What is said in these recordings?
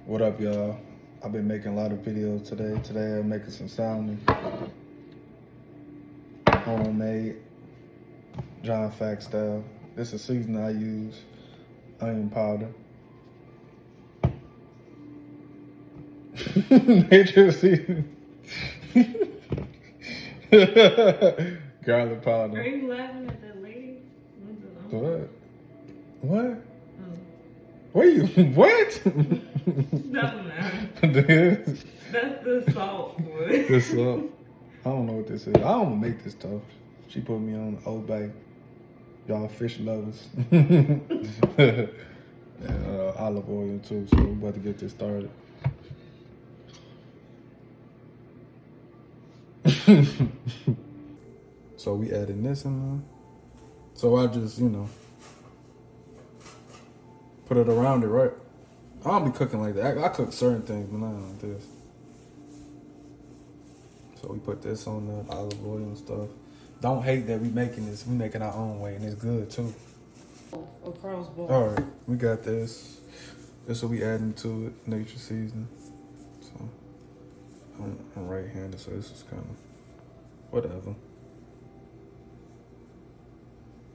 What up, y'all? I've been making a lot of videos today. Today I'm making some salmon, homemade, John Fact style. This is seasoning I use, onion powder. Nature seasoning. Garlic powder. Are you laughing at that lady? What? What? Oh. Where you? What? Nothing. This? That's the salt, boy. This salt. I don't know what this is. I don't make this stuff. She put me on Old Bay. Y'all fish lovers. And olive oil too. So we're about to get this started. So we adding this in there. So I just, put it around it, right? I don't be cooking like that. I cook certain things, but not like this. So we put this on the olive oil and stuff. Don't hate that we making this. We making our own way, and it's good too. Across both. All right, we got this. This is what we adding to it, nature seasoning. So I'm right-handed, so this is kind of whatever.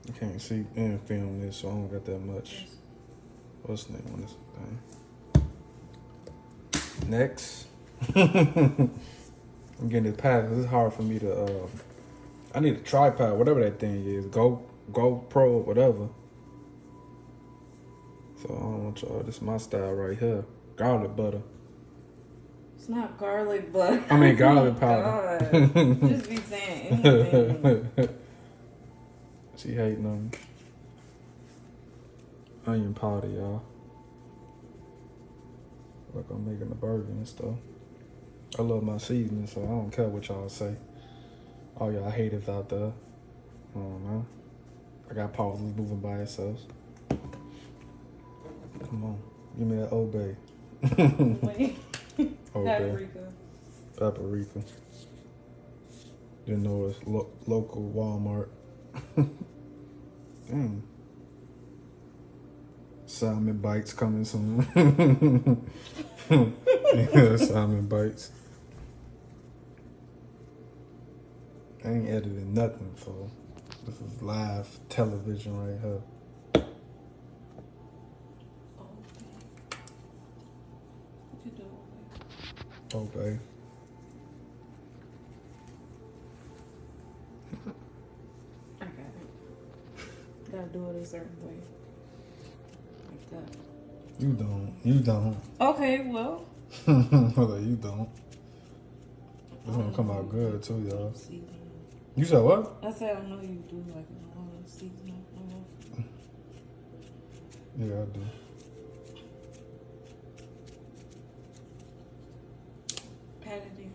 You can't see and film this, so I don't got that much. What's the name on this thing? Next. I'm getting this pad. This is hard for me to, I need a tripod, whatever that thing is. GoPro, whatever. So I don't want y'all, this is my style right here. Garlic butter. It's not garlic butter. I mean garlic powder. God. Just be saying anything. She hating on me. Onion powder, y'all. Like I'm making a burger and stuff. I love my seasoning, so I don't care what y'all say. All y'all haters out there. I don't know. I got pauses moving by itself. Come on. Give me that Old Bay. Wait. Old Bay. Paprika. Paprika. You know it's local Walmart. Dang. Salmon bites coming soon. Yeah, salmon bites. I ain't editing nothing, so this is live television right here. Okay. I got it. Gotta do it a certain way. Like that. You don't. Okay, well. Hold you don't. It's gonna come out good too, y'all. You said what? I said I know you do like seasoning. Yeah, I do. Pat it in.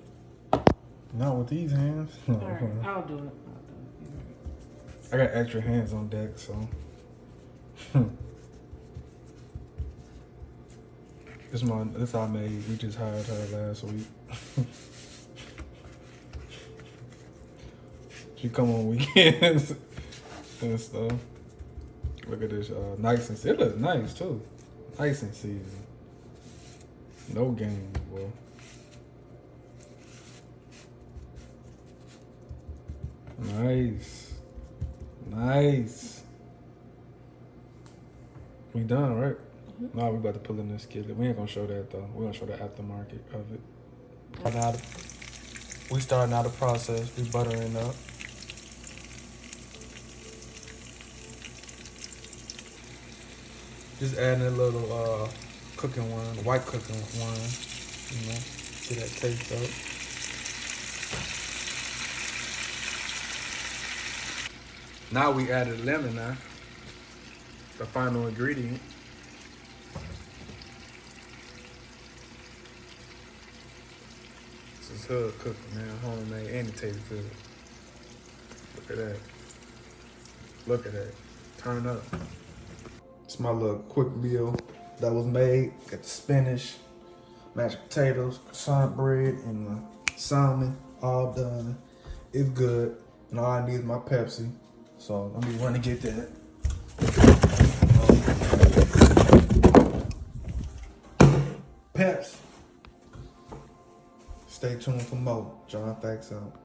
Not with these hands. Alright, I'll do it. I got extra hands on deck, so. This I made. We just hired her last week. She come on weekends and stuff. Look at this, y'all. Nice and it looks nice too. Nice and seasoned. No game, boy. Nice. Nice. We done, right? Mm-hmm. Now we about to pull in this skillet. We ain't gonna show that though. We're gonna show the aftermarket of it. We starting out the process. We buttering up. Just adding a little cooking wine, white cooking wine. Get that taste up. Now we added lemon now. The final ingredient. This is hood cooking, man. Homemade and it tastes good. Look at that. Look at that. Turn up. It's my little quick meal that was made. Got the spinach, mashed potatoes, croissant bread, and the salmon all done. It's good. And all I need is my Pepsi. So let me run and get that. Peps. Stay tuned for more. John, thanks out.